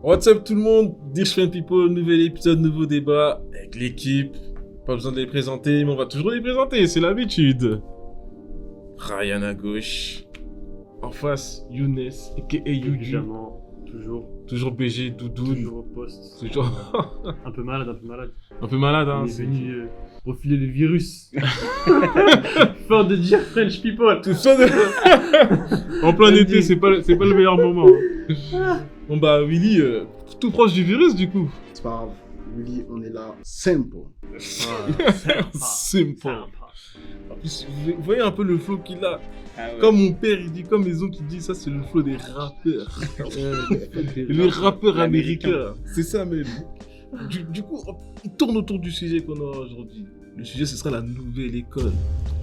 What's up tout le monde, Different People, nouvel épisode, nouveau débat avec l'équipe. Pas besoin de les présenter, mais on va toujours les présenter, c'est l'habitude. Ryan à gauche. En face, Younes, aka Yuju. Évidemment, Toujours BG, Doudoune. toujours au poste. Toujours Un peu malade. un peu malade, hein. On est venu refiler le virus. Fort de dire French people. Tout ça de... En plein été, c'est pas le meilleur moment. Hein. Bon bah Willy, tout proche du virus du coup. C'est pas grave, Willy, on est là, simple. Simple. En plus, vous voyez un peu le flow qu'il a. Ah ouais. Comme mon père il dit, comme les autres qui disent, ça c'est le flow des rappeurs. Les rappeurs américains. C'est ça même. Du coup, on tourne autour du sujet qu'on aura aujourd'hui. Le sujet, ce sera la nouvelle école.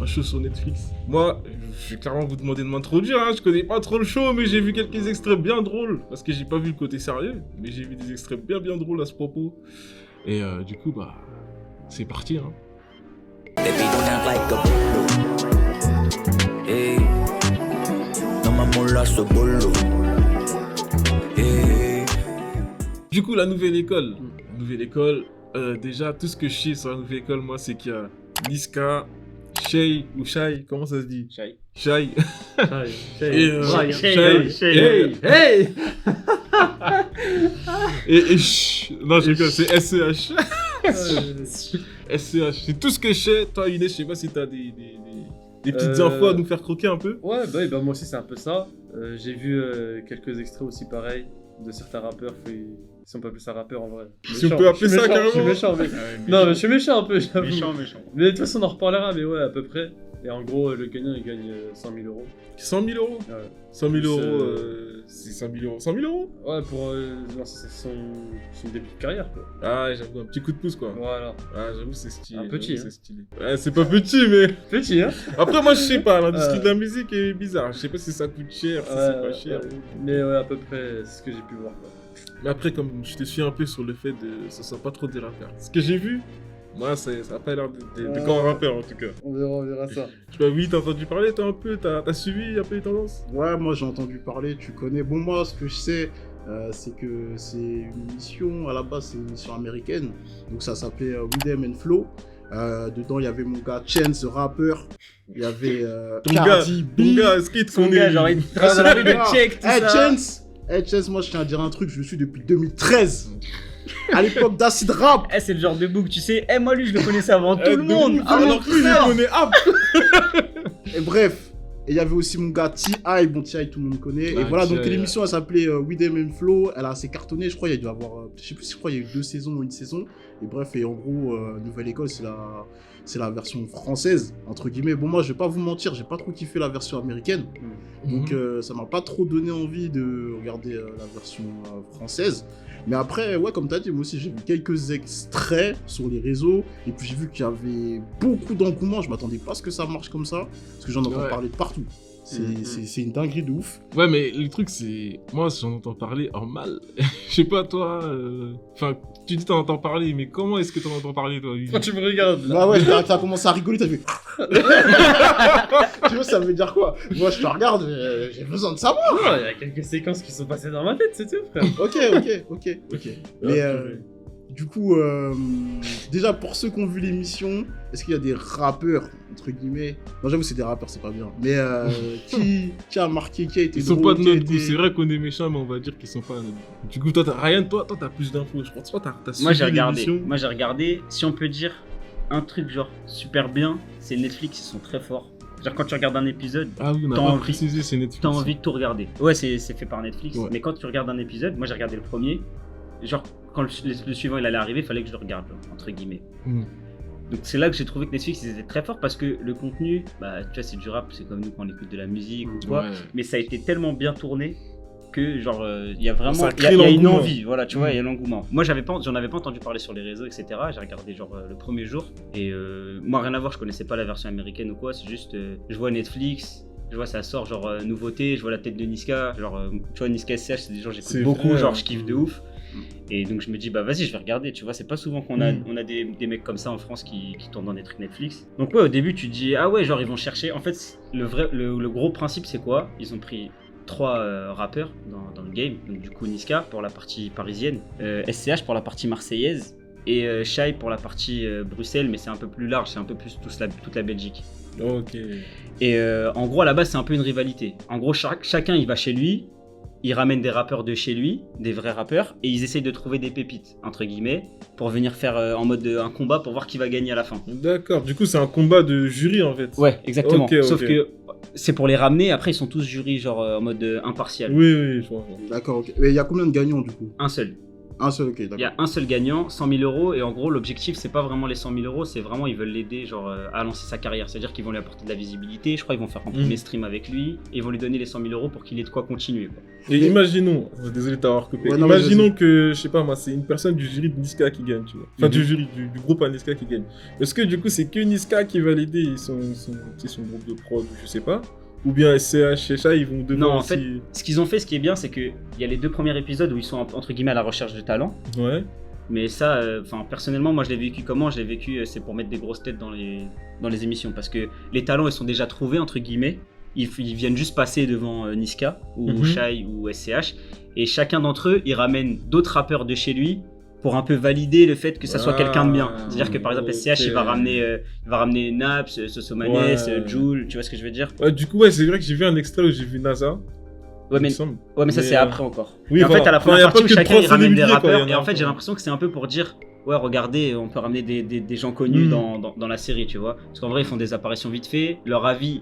Un show sur Netflix. Moi, je vais clairement vous demander de m'introduire. Hein. Je connais pas trop le show, mais j'ai vu quelques extraits bien drôles. Parce que j'ai pas vu le côté sérieux, mais j'ai vu des extraits bien drôles à ce propos. Et du coup, bah, c'est parti. Hein. Baby, don't act like a bolo. Hey, no mamola so bolo. Hey. Du coup, la nouvelle école. La nouvelle école, déjà, tout ce que je sais sur la nouvelle école, moi, c'est qu'il y a Niska, Shay ou Shai, comment ça se dit? Shai. Shai. Hey, Hey. Et non, je rigole, c'est SCH. SCH, c'est tout ce que je sais. Toi, Inès, je sais pas si t'as des petites infos à nous faire croquer un peu. Ouais, bah moi aussi c'est un peu ça. J'ai vu quelques extraits aussi pareils de certains rappeurs. Si on peut appeler ça rappeur en vrai. Si on peut appeler ça carrément. Je suis méchant, mec. Ah ouais, Non, mais je suis méchant un peu, j'avoue. méchant. Mais de toute façon, on en reparlera, mais ouais, à peu près. Et en gros, le gagnant, il gagne 100 000 euros. 100 000 euros. Ouais. 100 000 euros, C'est- c'est 100 000 euros. 100 000 euros. Ouais, pour c'est son début de carrière, quoi. Ah, j'avoue, un petit coup de pouce, quoi. Voilà. Ah, j'avoue, c'est stylé. Un petit, j'avoue, hein. c'est stylé. Ouais, c'est pas petit, mais... Petit, hein. Après, moi, je sais pas, l'industrie de la musique est bizarre. Je sais pas si ça coûte cher, si c'est pas cher. Mais ouais, à peu près, c'est ce que j'ai pu voir, quoi. Mais après, comme je te suis un peu sur le fait de ça soit pas trop des rappeurs. Ce que j'ai vu, moi, ça a pas l'air de grands rappeurs, en tout cas. On verra ça. Je sais pas, oui, t'as entendu parler, toi, un peu? T'as suivi un peu les tendances? Ouais, moi j'ai entendu parler, tu connais. Bon, moi, ce que je sais, c'est que c'est une émission, à la base, c'est une émission américaine. Donc ça s'appelait Rhythm and Flow. Dedans, il y avait mon gars Chance, rappeur. Il y avait Cardi B. Ton gars, est-ce qu'il te Son connaît? gars, genre, il trace la rue de check, tout Hey, ça. Chance, moi je tiens à dire un truc, je le suis depuis 2013. À l'époque d'Acid Rap. Eh, c'est le genre de book, tu sais. Eh, moi, lui, je le connaissais avant tout le monde. Alors que lui, il connaît App. Et bref, et il y avait aussi mon gars T.I. Bon, T.I. tout le monde connaît. Ah, et voilà, donc T.I., l'émission elle s'appelait Rhythm and Flow. Elle a assez cartonné, je crois. Il y a dû avoir, je sais plus si je crois il y a eu 2 saisons ou une saison. Et bref, et en gros, Nouvelle École, c'est la version française, entre guillemets. Bon, moi, je vais pas vous mentir, j'ai pas trop kiffé la version américaine. Donc, ça m'a pas trop donné envie de regarder la version française. Mais après, ouais, comme t'as dit, moi aussi, j'ai vu quelques extraits sur les réseaux. Et puis, j'ai vu qu'il y avait beaucoup d'engouement. Je m'attendais pas à ce que ça marche comme ça. Parce que j'en entends Ouais. parler de partout. C'est une dinguerie de ouf. Ouais, mais le truc, c'est. Moi, j'en entends parler en mal. Je sais pas, toi. Enfin, tu dis t'en entends parler, mais comment est-ce que t'en entends parler, toi, Willy? Quand tu me regardes, là. Bah ouais, t'as commencé à rigoler, t'as fait. Tu vois, ça veut dire quoi? Moi, je te regarde, mais j'ai besoin de savoir. Ouais, il y a quelques séquences qui sont passées dans ma tête, c'est tout, frère. Ok. Mais du coup, déjà pour ceux qui ont vu l'émission, est-ce qu'il y a des rappeurs, entre guillemets? Non, j'avoue, c'est des rappeurs, c'est pas bien. Mais qui a marqué, qui a été Ils sont drôle, pas de qui a notre goût. été- C'est vrai qu'on est méchants, mais on va dire qu'ils sont pas à notre goût. Du coup, toi, Ryan, toi, t'as plus d'infos. Je pense que t'as suivi Moi, j'ai regardé. l'émission. Moi, j'ai regardé. Si on peut dire un truc, genre, super bien, c'est Netflix, ils sont très forts. Genre, quand tu regardes un épisode, Ah oui, on a T'as pas envie- précisé, c'est Netflix. t'as envie de tout regarder. Ouais, c'est fait par Netflix. Ouais. Mais quand tu regardes un épisode, moi, j'ai regardé le premier. Genre, quand le suivant il allait arriver, il fallait que je le regarde, genre, entre guillemets. Donc c'est là que j'ai trouvé que Netflix ils étaient très forts parce que le contenu, bah tu vois c'est du rap, c'est comme nous quand on écoute de la musique ou quoi, Ouais. mais ça a été tellement bien tourné que genre il y a vraiment Ça il y a crée une l'engouement. envie, voilà tu vois, il y a l'engouement. Moi j'en avais pas entendu parler sur les réseaux etc. J'ai regardé genre le premier jour et moi rien à voir, je connaissais pas la version américaine ou quoi, c'est juste je vois Netflix. Je vois ça sort genre nouveauté, je vois la tête de Niska, genre tu vois Niska SCH c'est des gens que j'écoute C'est beaucoup, vrai, genre hein. je kiffe de ouf. Et donc je me dis bah vas-y je vais regarder, tu vois c'est pas souvent qu'on a, on a des mecs comme ça en France qui tournent dans des trucs Netflix. Donc ouais au début tu te dis ah ouais genre ils vont chercher, en fait le gros principe c'est quoi? Ils ont pris rappeurs dans le game. Donc du coup Niska pour la partie parisienne, SCH pour la partie marseillaise et Shai pour la partie Bruxelles, mais c'est un peu plus large, c'est un peu plus toute la Belgique. Ok. Et en gros à la base c'est un peu une rivalité. En gros chacun il va chez lui, il ramène des rappeurs de chez lui, des vrais rappeurs, et ils essayent de trouver des pépites, entre guillemets, pour venir faire en mode un combat pour voir qui va gagner à la fin. D'accord, du coup c'est un combat de jury en fait. Ouais, exactement. Ok, Sauf ok. que c'est pour les ramener, après ils sont tous jurys genre en mode impartial. Oui, je vois. D'accord, ok. Mais il y a combien de gagnants du coup? Un seul. Un seul, ok, Il y d'accord. a un seul gagnant, 100 000 euros, et en gros l'objectif c'est pas vraiment les 100 000 euros, c'est vraiment ils veulent l'aider genre à lancer sa carrière, c'est-à-dire qu'ils vont lui apporter de la visibilité, je crois qu'ils vont faire un premier stream avec lui, et ils vont lui donner les 100 000 euros pour qu'il ait de quoi continuer quoi. Et imaginons, désolé de t'avoir coupé, Ouais, non, mais imaginons que, je sais pas moi, c'est une personne du jury de Niska qui gagne, tu vois. Enfin, du jury, du groupe à Niska qui gagne. Est-ce que du coup c'est que Niska qui va l'aider et son groupe de prod, ou je sais pas, ou bien SCH et Shai ils vont devoir Non, en aussi... fait, ce qu'ils ont fait, ce qui est bien, c'est qu'il y a les 2 premiers épisodes où ils sont entre guillemets à la recherche de talent. Ouais. Mais ça, personnellement, moi je l'ai vécu comment? Je l'ai vécu, c'est pour mettre des grosses têtes dans les émissions. Parce que les talents, ils sont déjà trouvés, entre guillemets. Ils viennent juste passer devant Niska, ou Shai, ou SCH. Et chacun d'entre eux, il ramène d'autres rappeurs de chez lui pour un peu valider le fait que ça soit quelqu'un de bien. C'est-à-dire que par exemple, SCH, il va ramener Naps, Sosomanes, Jul, tu vois ce que je veux dire? Ouais, du coup, ouais, c'est vrai que j'ai vu un extrait où j'ai vu NASA. Ouais, mais il me semble. ça c'est après encore. Oui, Et en fait, à la Enfin, y première a pas partie où que chacun trois il ramène des célébrités, quoi, rappeurs, y en a et en fait encore. j'ai l'impression que c'est un peu pour dire ouais regardez, on peut ramener des gens connus dans la série, tu vois. Parce qu'en vrai ils font des apparitions vite fait, leur avis,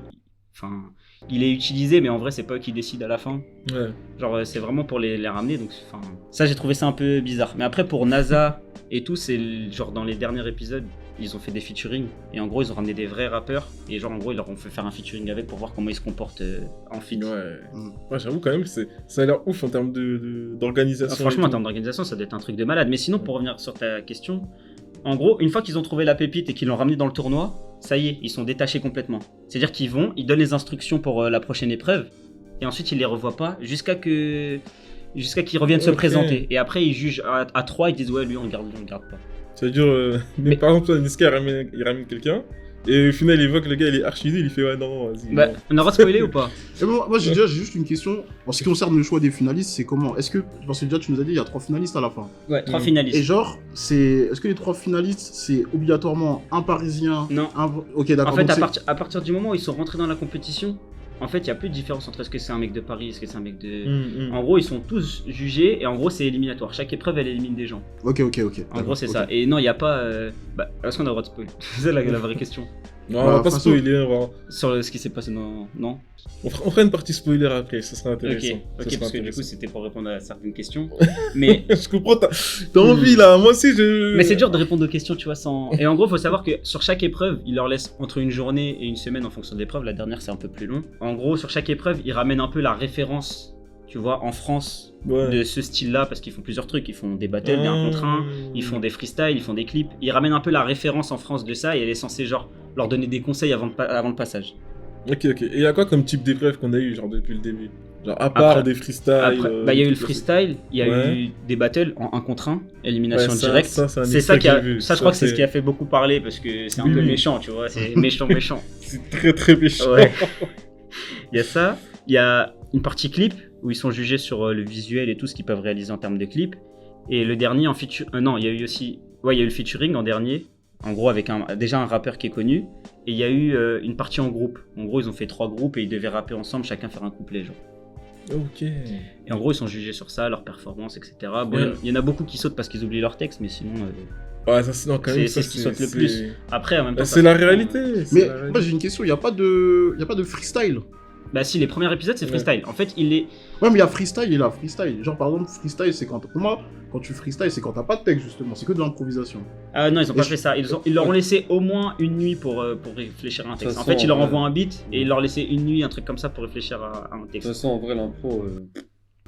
enfin il est utilisé, mais en vrai c'est pas eux qui décident à la fin. Ouais. Genre c'est vraiment pour les ramener, donc enfin ça j'ai trouvé ça un peu bizarre. Mais après pour NASA et tout, c'est genre dans les derniers épisodes ils ont fait des featuring et en gros ils ont ramené des vrais rappeurs et genre en gros ils leur ont fait faire un featuring avec pour voir comment ils se comportent en feat. Ouais, j'avoue quand même que ça a l'air ouf en termes d'organisation. Franchement, et en tout. termes d'organisation, ça doit être un truc de malade. Mais sinon, pour revenir sur ta question, en gros, une fois qu'ils ont trouvé la pépite et qu'ils l'ont ramené dans le tournoi, ça y est, ils sont détachés complètement. C'est-à-dire qu'ils ils donnent les instructions pour la prochaine épreuve, et ensuite ils les revoient pas jusqu'à qu'ils reviennent se Ok. présenter. Et après, ils jugent à 3, ils disent ouais, lui on le garde pas. C'est-à-dire, mais par exemple, Niska il ramène quelqu'un, et au final il voit que le gars il est archi nul, il fait ouais, non, vas-y. Bah, non. on aura spoilé ou pas? Et moi j'ai juste une question. En ce qui concerne le choix des finalistes, c'est comment? Est-ce que, parce que déjà tu nous as dit, il y a 3 finalistes à la fin. Ouais, 3 Mm. finalistes. Et genre, est-ce que les 3 finalistes, c'est obligatoirement un Parisien? Non. Ok, d'accord. En fait, donc à partir du moment où ils sont rentrés dans la compétition, en fait, il n'y a plus de différence entre est-ce que c'est un mec de Paris, est-ce que c'est un mec de... En gros, ils sont tous jugés et en gros, c'est éliminatoire. Chaque épreuve, elle élimine des gens. Ok. En gros, c'est ça. Et non, il n'y a pas. Est-ce qu'on a le droit de spoiler? C'est la vraie question. Non, on va pas façon- spoiler, on va... Sur ce qui s'est passé dans. Non? on fera une partie spoiler après, ça sera Ok, intéressant. Ça sera parce que du coup, intéressant. c'était pour répondre à certaines questions. Mais. Je comprends, t'as envie là, moi aussi je... Mais c'est dur de répondre aux questions, tu vois, sans. Et en gros, faut savoir que sur chaque épreuve, il leur laisse entre une journée et une semaine en fonction de l'épreuve. La dernière, c'est un peu plus long. En gros, sur chaque épreuve, ils ramènent un peu la référence, tu vois, en France, Ouais. de ce style-là, parce qu'ils font plusieurs trucs. Ils font des battles, des 1 contre 1, ils font des freestyles, ils font des clips. Ils ramènent un peu la référence en France de ça et elle est censée, genre, leur donner des conseils avant le passage. Ok. Et il y a quoi comme type d'épreuve qu'on a eu, genre, depuis le début? Genre, à part Après- des freestyles... Après, il y a eu le trucs freestyle, il y a Ouais. eu des battles en 1 contre 1, élimination Ouais, ça, directe. ça, c'est un c'est extrait ça qui a, que j'ai vu. ça je Ça, crois que c'est ce c'est- qui a fait beaucoup parler parce que c'est un Oui, peu oui. méchant, tu vois, c'est méchant. C'est très méchant. Ouais. Il y a ça, il y a une partie clip où ils sont jugés sur le visuel et tout ce qu'ils peuvent réaliser en termes de clip. Et le dernier en feature, non, il y a eu aussi, ouais, il y a eu le featuring en dernier, en gros avec déjà un rappeur qui est connu. Et il y a eu une partie en groupe. En gros, ils ont fait 3 groupes et ils devaient rapper ensemble, chacun faire un couplet, genre. Ok. Et en gros, ils sont jugés sur ça, leur performance, etc. Bon, Ouais. il y en a beaucoup qui sautent parce qu'ils oublient leur texte, mais sinon, Ouais, ça c'est non, quand même, c'est ça, ce qui saute le plus. Après, en même temps, C'est la réalité. c'est Mais la réalité. moi j'ai une question, il n'y a pas de freestyle. Bah si, les premiers épisodes, c'est Ouais. freestyle. En fait, il est... Ouais, mais il y a freestyle et là, freestyle. Genre, par exemple, freestyle, c'est quand. Pour moi, quand tu freestyle, c'est quand t'as pas de texte, justement. C'est que de l'improvisation. Ah non, ils ont Et pas je- fait ça. Ils leur ont laissé au moins une nuit pour réfléchir à un texte. De En toute fait, ils leur façon, envoient un beat et ils leur laissaient une nuit, un truc comme ça pour réfléchir à un De toute texte. façon, en vrai, l'impro,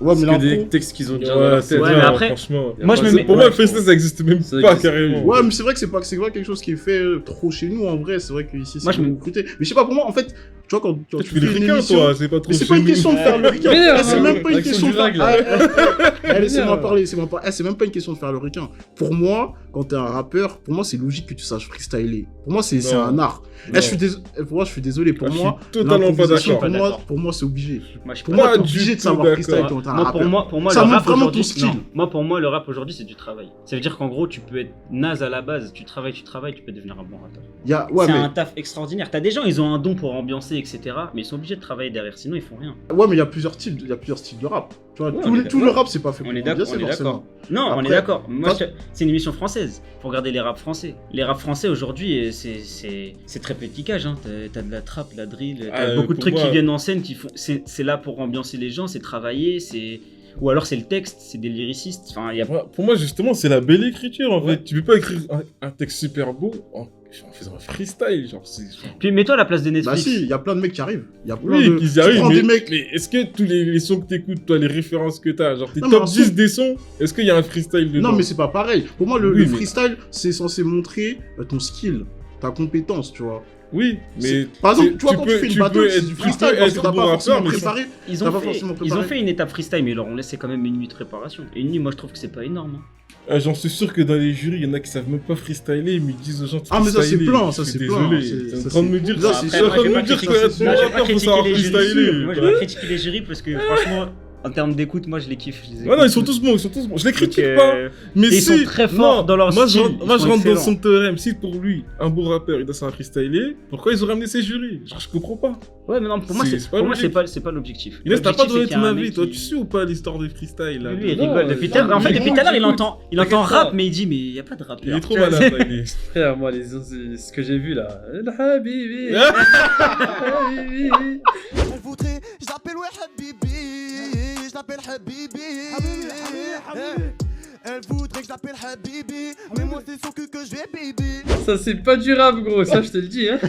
Ouais, mais c'est que des l'impro. textes qu'ils ont déjà Ouais, dans leur c'est tête. Ouais, bien, mais après- franchement. Y a Moi, pas je me de- mets- Pour moi, ouais, le freestyle, ça existe même Ça pas existe carrément. plus. Ouais, mais c'est vrai que c'est pas quelque chose qui est fait trop chez nous en vrai. C'est vrai que ici Moi, c'est je me- beaucoup recruté. Mais je sais pas, pour moi, en fait, Tu vois, quand Tu fais le fais une ricain, émission. toi, c'est pas trop Mais c'est pas une chelou. question de faire le ricain. Merde, C'est même pas une avec son question de durag, faire. Laissez-moi Merde. parler, c'est même pas une question de faire le ricain. Pour moi, quand t'es un rappeur, pour moi, c'est logique que tu saches freestyler. Pour moi, c'est Non. un art. Non. Pour moi, je suis désolé. Pour Ah, je moi, suis totalement pas l'improvisation, d'accord. pour moi, c'est obligé. Moi, je suis Pour pas moi, Pas t'es du obligé de tout savoir d'accord. freestyle quand t'es un Moi, rappeur. pour moi, Ça le montre rap vraiment ton aujourd'hui, style. non. Moi, pour moi, le rap aujourd'hui, c'est du travail. Ça veut dire qu'en gros, tu peux être naze à la base, tu travailles, tu peux devenir un bon rappeur. Ouais, c'est mais un taf extraordinaire. T'as des gens, ils ont un don pour ambiancer, etc. Mais ils sont obligés de travailler derrière, sinon ils font rien. il y a plusieurs styles de rap. Tu vois, Ouais, tout on est tout le d'accord. rap, c'est pas fait pour On est d'accord, ambiancer, on est forcément. d'accord. Non, on Après, est d'accord. Moi, quand- c'est une émission française. Faut regarder les raps français. Les raps français aujourd'hui, c'est très petit cage. Hein. T'as de la trap, de la drill, t'as beaucoup de pour trucs moi- qui viennent en scène qui font. C'est là pour ambiancer les gens, c'est travailler, c'est. Ou alors c'est le texte, c'est des lyricistes. Enfin, il y a. Pour moi, justement, c'est la belle écriture, en Ouais. fait. Tu peux pas écrire un texte super beau en faisant un freestyle, genre, c'est... Puis mets-toi à la place de Bah Netflix. si, il y a plein de mecs qui arrivent. Il y a plein Oui, de... qu'ils y Tu arrivent, prends mais, des mecs... mais est-ce que tous les sons que t'écoutes, toi, les références que t'as, genre tes Non, mais top un 10 son- des sons, est-ce qu'il y a un freestyle dedans? Non, mais c'est pas pareil. Pour moi, le Oui, mais- freestyle, c'est censé montrer ton skill, ta compétence, tu vois. Oui, mais... Par exemple, c'est- tu vois, quand tu fais une battle, c'est du freestyle parce que t'as pas forcément préparé. Ils T'as ont, pas fait, forcément ils ont préparé. fait une étape freestyle, mais leur on laissé quand même une nuit de préparation. Et une nuit, moi je trouve que c'est pas énorme. Hein. J'en suis sûr que dans les jurys, il y en a qui savent même pas freestyler, mais ils disent aux gens de Ah, mais ça, c'est freestyler. plein, Je ça, suis c'est désolé. plein. C'est en Ça, train de c'est- me dire ça, que c'est c'est sûr. en train de me dire Ça, que c'est sûr. Non, je vais rappeur, pas faut critiquer savoir les jurys. freestyler. Moi je vais pas critiquer les jurys parce que franchement, en termes d'écoute, moi je les kiffe. Je les Ouais, non, écoute ils sont tous. tous bons, ils sont tous bons. Je les critique Donc, pas, mais et ils si... sont très forts non, dans leur moi, style, je ils sont rentre dans excellents. son théorème. Si pour lui, un beau rappeur, il doit savoir freestyler, pourquoi ils ont ramené ces jurys? Genre, je comprends pas. Ouais, mais non, pour moi, C'est c'est pas pour moi, logique. c'est pas l'objectif. Inès, t'as pas L'objectif, donné c'est qu'il y a ton un avis, mec toi, qui- tu sais ou pas l'histoire des freestyles là? Lui, il Non, rigole depuis non, tout à l'heure. En fait, mais depuis bon, tout à l'heure, il j'écoute. entend T'inquiète rap, pas. mais il dit, mais il y a pas de rappeur. Il est trop malade là, il est. Frère, moi, ce que j'ai vu là. El Habibi. Habibi. Elle voudrait, je l'appelle ouais Habibi, je l'appelle Habibi. Elle voudrait que je l'appelle Habibi, mais moi c'est son cul que je vais bibi. Ça, c'est pas du rap, gros. Ça, je te le dis. Hein.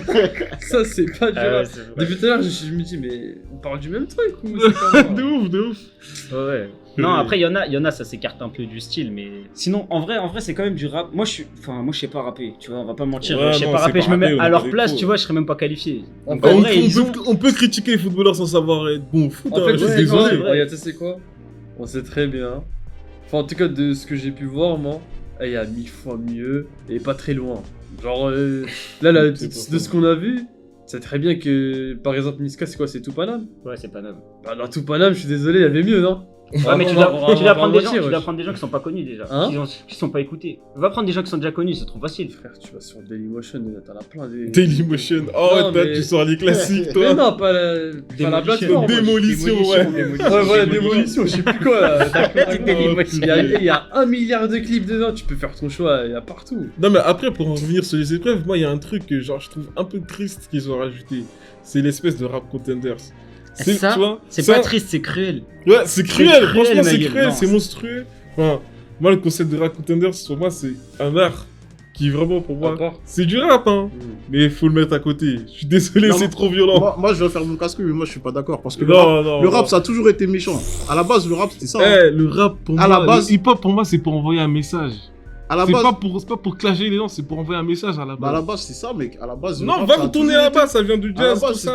Ça, c'est pas du Ah ouais, rap. c'est vrai. Depuis tout à l'heure, je me dis, mais on parle du même truc ou c'est De comment ouf, de ouf. Ouais. Non, après, il y en a, ça s'écarte un peu du style, mais sinon, en vrai, c'est quand même du rap. Moi, je sais pas rapper, tu vois, on va pas mentir. Ouais, je sais non, pas c'est rapper, pas je me mets rapper, on à est leur pas place, des tu pros. vois, je serais même pas qualifié. Donc, En en On, vrai, ils ont. on peut critiquer les footballeurs sans savoir être bon au foot. En hein, fait, je tu suis sais quoi désolé. Regarde, tu sais quoi On sait très bien. Enfin, en tout cas, de ce que j'ai pu voir, moi, il y a 1000 fois mieux et pas très loin. Genre, là, de C'est pas ce faux. qu'on a vu, c'est très bien que, par exemple, Niska, c'est quoi C'est tout Paname Ouais, c'est pas noble. Bah, dans tout Paname, je suis désolé, il y avait mieux, non Ouais, mais tu On va- on dois va prendre pas des gens, mentir, tu dois wesh. prendre des gens qui sont pas connus déjà, Hein qui sont pas écoutés. Va prendre des gens qui sont déjà connus, c'est trop facile. Frère, tu vas sur Dailymotion, t'en as plein des. Dailymotion. Oh, Non, toi, mais- tu sors les classiques, Mais toi. non, pas la plateforme. Démolition, ouais. Ouais, voilà, démolition, je sais plus quoi là. C'est Dailymotion. Il y a 1 milliard de clips dedans, tu peux faire ton choix, il y a partout. Non, mais après, pour en revenir sur les épreuves, moi, il y a un truc que genre, je trouve un peu triste qu'ils ont rajouté. C'est l'espèce de rap contenders. Ça, tu vois, c'est ça- pas triste, c'est cruel. Ouais, c'est cruel, cruel, franchement, ma c'est gueule, cruel, non. c'est monstrueux. Enfin, moi, le concept de rap contenders, pour moi, c'est un art qui, vraiment, pour moi, Encore. c'est du rap, hein. Mais il faut le mettre à côté. Je suis désolé, Non, c'est trop violent. Moi, je vais faire mon casse-couille, mais moi, je suis pas d'accord. Parce que Non, le rap, ça a toujours été méchant. À la base, le rap, c'était ça. Eh, hein. le rap, pour À moi, la base- le hip-hop, pour moi, c'est pour envoyer un message. À la C'est base, pas pour clasher les gens, c'est pour envoyer un message à la bah, à la base. base, c'est ça, mec. À la base, le Non, rap, va ça a retourner toujours là-bas, été- ça vient du À la jazz, tout base, ça,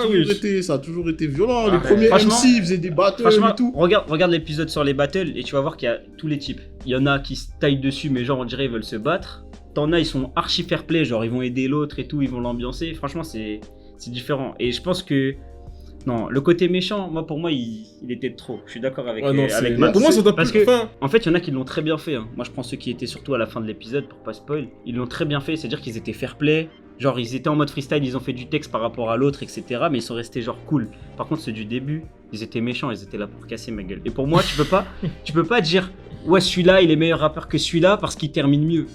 ça a toujours été violent. Ah, Les premiers franchement- MC, ils faisaient des battles Franchement, et tout. regarde l'épisode sur les battles et tu vas voir qu'il y a tous les types. Il y en a qui se taillent dessus, mais genre on dirait ils veulent se battre. T'en as, ils sont archi fair play, genre ils vont aider l'autre et tout, ils vont l'ambiancer. Franchement, c'est différent. Et je pense que. Non, le côté méchant, moi pour moi, il était de trop. Je suis d'accord avec, Ouais, non, avec c'est- Max. pour moi, ça doit Parce plus. que- Enfin, En fait, il y en a qui l'ont très bien fait. Hein. Moi, je prends ceux qui étaient surtout à la fin de l'épisode pour pas spoil. Ils l'ont très bien fait, c'est-à-dire qu'ils étaient fair play. Genre, ils étaient en mode freestyle, ils ont fait du texte par rapport à l'autre, etc. Mais ils sont restés genre cool. Par contre, ceux du début, ils étaient méchants, ils étaient là pour casser ma gueule. Et pour moi, tu peux pas dire, ouais, celui-là, il est meilleur rappeur que celui-là parce qu'il termine mieux.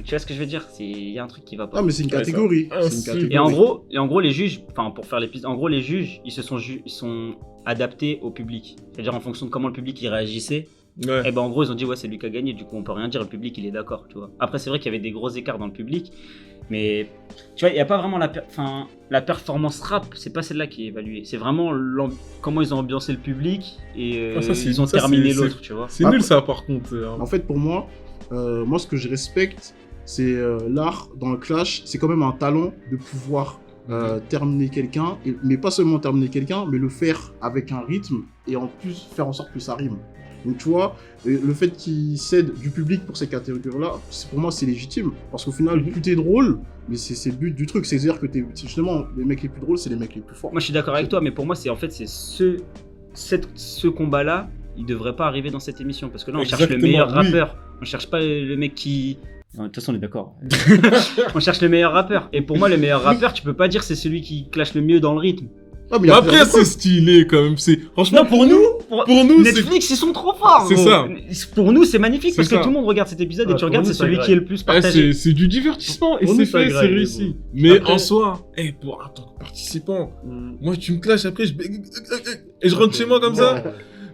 Tu vois ce que je veux dire? Il y a un truc qui va pas. Non, mais c'est une Ouais, ça- catégorie. Ah, C'est une si. catégorie. Et en gros, les juges, enfin pour faire l'épisode, en gros les juges, ils sont adaptés au public. C'est-à-dire en fonction de comment le public il réagissait. ouais. Et ben en gros ils ont dit ouais c'est lui qui a gagné. Du coup on peut rien dire, le public il est d'accord, tu vois. Après c'est vrai qu'il y avait des gros écarts dans le public, mais tu vois il y a pas vraiment la performance rap, c'est pas celle-là qui est évaluée. C'est vraiment comment ils ont ambiancé le public et Ah, ça, c'est- ils ont ça, terminé c'est- l'autre, tu vois. C'est Après- nul ça, par contre. En fait, pour moi, ce que je respecte, c'est l'art dans le clash. C'est quand même un talent de pouvoir terminer quelqu'un, mais pas seulement terminer quelqu'un, mais le faire avec un rythme et en plus faire en sorte que ça rime. Donc tu vois, le fait qu'il cède du public pour ces catégories-là, pour moi c'est légitime. Parce qu'au final, plus t'es drôle, mais c'est le but du truc. C'est-à-dire que justement, les mecs les plus drôles, c'est les mecs les plus forts. Moi je suis d'accord avec toi, mais pour moi c'est ce combat-là, il devrait pas arriver dans cette émission. Parce que là on cherche le meilleur rappeur, on cherche pas le mec qui... Non, de toute façon on est d'accord. On cherche le meilleur rappeur. Et pour moi le meilleur rappeur, tu peux pas dire c'est celui qui clash le mieux dans le rythme. Ah, mais Après, c'est stylé quand même. Franchement, Non, pour nous, c'est. Netflix, ils sont trop forts. C'est gros. ça. Pour nous, c'est magnifique C'est parce que ça. tout le monde regarde cet épisode et Ouais, tu regardes, pour c'est nous, celui ça qui est le plus Ah, partagé. c'est du divertissement et Pour c'est nous, ça fait, c'est graille, réussi. mais Mais Après- en soi, pour un tant que participant, Mm. moi tu me clashes après, et je rentre chez moi comme ça.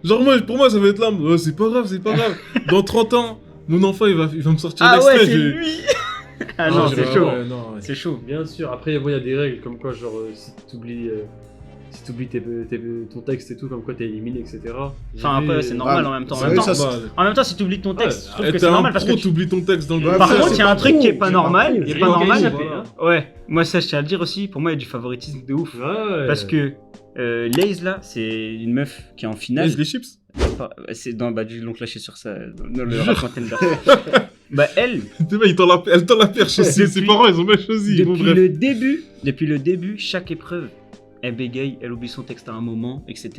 Genre pour moi ça va être là, c'est pas grave, c'est pas grave. Dans 30 ans, mon enfant il va me sortir Ah ouais, l'extrait. c'est lui. Ah non, c'est chaud. C'est chaud. Bien sûr, après, il y a des règles comme quoi, genre, si t'oublies ton texte et tout, comme quoi t'es éliminé, etc. Enfin, après, c'est normal en même temps. En même Ouais, temps, ça, en même temps, si tu oublies ton texte, je trouve que T'es c'est un normal parce que pro, t'oublies ton texte dans le Ouais, Par ça, contre, c'est il y a pas un truc trop, qui est pas c'est normal. pas Qui est trop. pas normal. Échappé, hein. Ouais, moi ça je tiens à le dire aussi. Pour moi, il y a du favoritisme de ouf. Ouais. Parce que Laze là, c'est une meuf qui est en finale. les chips. C'est dans du long lâché sur ça. Dans le rap contender. Bah elle, Elle tend la perche aussi. Ses Depuis- parents ils ont bien choisi. Bon, bref. depuis le début, chaque épreuve, elle bégaye, elle oublie son texte à un moment, etc.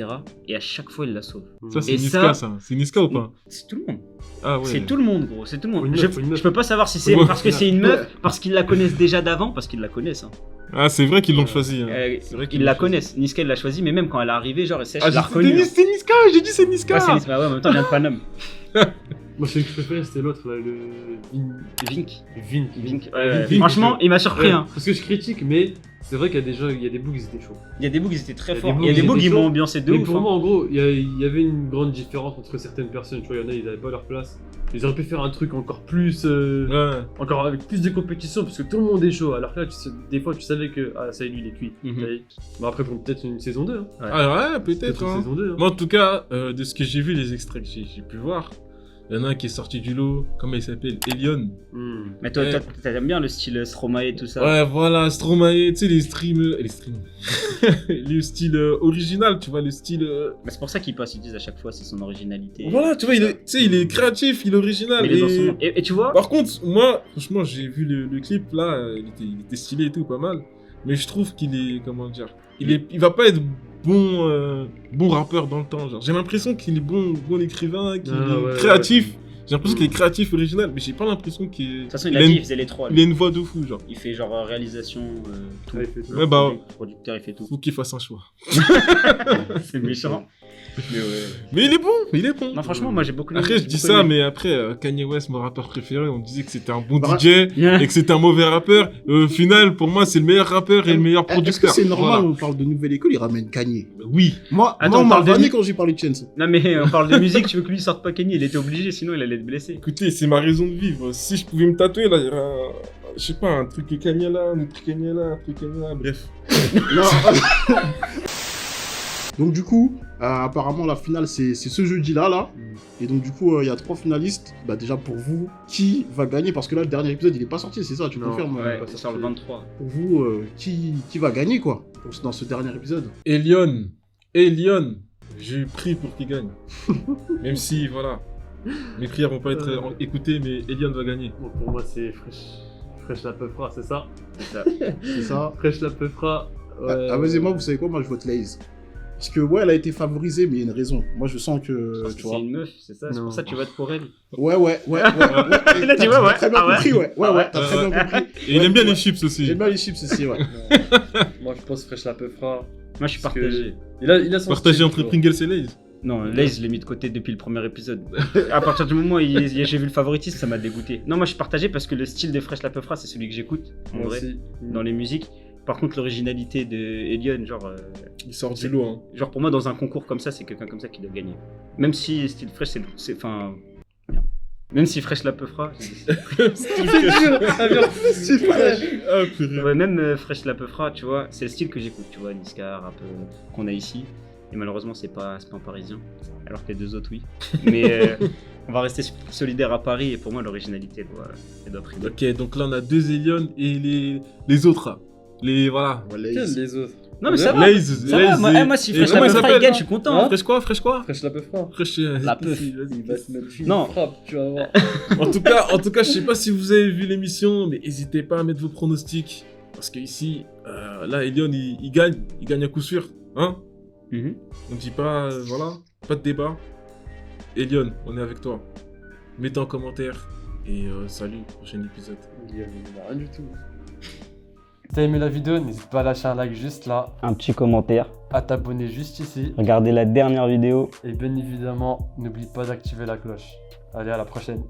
Et à chaque fois, elle la sauve. Ça c'est Et Niska ça- ça. C'est Niska ou pas? C'est tout le monde. Ah ouais. C'est tout le monde, gros. C'est tout le monde. Faut une meuf, faut une meuf. Je peux pas savoir si c'est Ouais. parce que c'est une meuf, parce qu'ils la connaissent déjà d'avant, parce qu'ils la connaissent. Hein. Ah c'est vrai qu'ils l'ont choisi. Hein. C'est vrai qu'ils ils la l'ont choisi. connaissent. Niska, elle l'a choisi, mais même quand elle est arrivée, genre, elle sèche, Ah elle l'a c'est reconnue. Niska, j'ai dit c'est Niska. Ouais, c'est Niska. Ouais, en même temps, elle vient de Paname. Moi, celui que je préférais, c'était l'autre, là, le. Vink. Vink. Vink. Ouais, Vink, franchement, il m'a surpris. Ouais, Hein. Parce que je critique, mais c'est vrai qu'il y a des gens, il y a des bouts qui étaient chauds. Il y a des bouts qui étaient très Il y a forts. des Il y a des bouts bouts qui qui étaient m'ont chauds. ambiancé de Mais ouf. pour hein. moi, en gros, il y avait une grande différence entre certaines personnes. Tu vois, il y en a, ils avaient pas leur place. Ils auraient pu faire un truc encore plus. Ouais. Encore avec plus de compétition, parce que tout le monde est chaud. Alors que là, des fois, tu savais que. Ah, ça y est, lui, il est cuit. Mhm. Ça y est. Bon, après, pour peut-être une saison 2. Hein. Ah ouais, peut-être. Une Hein. saison 2. Hein. Moi, en tout cas, de ce que j'ai vu, les extraits que j'ai pu voir, il y en a un qui est sorti du lot, comment il s'appelle? Elion. Hmm. Mais toi, Ouais. t'aimes bien le style Stromae et tout ça. Ouais, voilà, Stromae, tu sais, les streams. Le style original, tu vois, le style. Bah, c'est pour ça qu'ils passent, ils disent à chaque fois, c'est son originalité. Voilà, tu vois, tu sais, il est créatif, il est original. Mais il est dans son Et... monde. Et tu vois, Par contre, moi, franchement, j'ai vu le clip là, il était stylé et tout, pas mal. Mais je trouve qu'il est, comment dire, il va pas être bon rappeur dans le temps. Genre, j'ai l'impression qu'il est bon écrivain, qu'il Ah, est ouais, créatif. J'ai l'impression qu'il est créatif, original, mais j'ai pas l'impression qu'il est. de toute façon, il a dit, il faisait les trois. Il a une voix de fou, genre. Il fait genre réalisation, tout. Ouais, il fait tout. Ouais, bah, Producteur, il fait tout. faut qu'il fasse un choix. C'est méchant. Mais ouais. Mais il est bon. Non, franchement, moi j'ai beaucoup Après, je j'ai dis beaucoup ça, aimé. mais après, Kanye West, mon rappeur préféré, on disait que c'était un bon Bah, DJ et que c'était un mauvais rappeur. Au final, pour moi, c'est le meilleur rappeur et le meilleur Est-ce que producteur. c'est normal, Voilà. on parle de nouvelle école, il ramène Kanye? Oui. Moi, Attends, on on m'a parle de vanné lui quand j'ai parlé de Chance. Non, mais on parle de musique, tu veux que lui sorte pas Kenny, il était obligé, sinon il allait être blessé. Écoutez, c'est ma raison de vivre. Si je pouvais me tatouer, là, il y aurait je sais pas, un truc Kanye là, un truc Kanye là, un truc Kanye là, bref. Non. Donc du coup, apparemment la finale c'est ce jeudi-là là. Et donc du coup il y a 3 finalistes. Bah déjà pour vous, qui va gagner? Parce que là le dernier épisode il est pas sorti, c'est ça, tu Non. confirmes? Ouais, pas ça sorti. sort le 23. Pour vous, qui va gagner quoi dans ce dernier épisode? Elion, je prie pour qu'il gagne. Même si, voilà, mes prières vont pas être écoutées, mais Elion va gagner. Bon, pour moi, c'est Fresh la Peufra, c'est ça? C'est ça. C'est ça. Fresh la Peufra. Ah vas-y, moi vous savez quoi? Moi je vote Laze. Parce que ouais, elle a été favorisée, mais il y a une raison. Moi je sens que Parce que tu c'est vois. une meuf, c'est ça. C'est Non. pour ça que tu votes pour elle. Ouais. Il a dit ouais, ouais. T'as très bien Ah ouais. compris, ouais. Ouais, t'as très Ouais. bien compris. Et il Ouais, aime bien ouais. les chips aussi. J'aime bien les chips aussi, ouais. Moi, je pense Fresh la Peufra. Moi je suis Parce que- partagé. Il a son Partagé style, entre tu vois. Pringles et Lay's. Non, Laze, je l'ai mis de côté depuis le premier épisode. À partir du moment où j'ai vu le favoritisme, ça m'a dégoûté. Non, moi je suis partagé parce que le style de Fresh la Peufra, c'est celui que j'écoute, en Moi vrai, aussi. dans les musiques. Par contre, l'originalité de Elion, Il sort du lot, hein. genre pour moi, dans un concours comme ça, c'est quelqu'un comme ça qui doit gagner. Même si style Fresh, enfin. Merde. Même si Fresh la Peufra. C'est fresh. Ah, purée. Ouais, même Fresh la Peufra, tu vois, c'est le style que j'écoute, tu vois, Niska, rap qu'on a ici. Et malheureusement, c'est pas un parisien. Alors que les deux autres, oui. Mais on va rester solidaire à Paris et pour moi, l'originalité, elle doit primer. Ok, donc là on a 2 Elion et les autres là. Voilà. Voilà, Quels les autres? Non, mais ça va. Lays, Ça va, moi, si et Fresh comment la il Peufra, il s'appelle gagne, je suis content. hein. Fresh quoi Fresh la peu froid. Fresh, La Peuf. Il va se mettre une Non. frappe, tu vas voir. En tout cas, je sais pas si vous avez vu l'émission, mais n'hésitez pas à mettre vos pronostics. Parce que ici, là, Elion, il gagne à coup sûr. Hein? Mhm. On dit pas, voilà, pas de débat. Elion, on est avec toi. Mettez en commentaire. Et salut, prochain épisode. Il y a rien du tout. Si t'as aimé la vidéo, n'hésite pas à lâcher un like juste là, Un petit commentaire. à t'abonner juste ici. Regardez la dernière vidéo. Et bien évidemment, n'oublie pas d'activer la cloche. Allez, à la prochaine.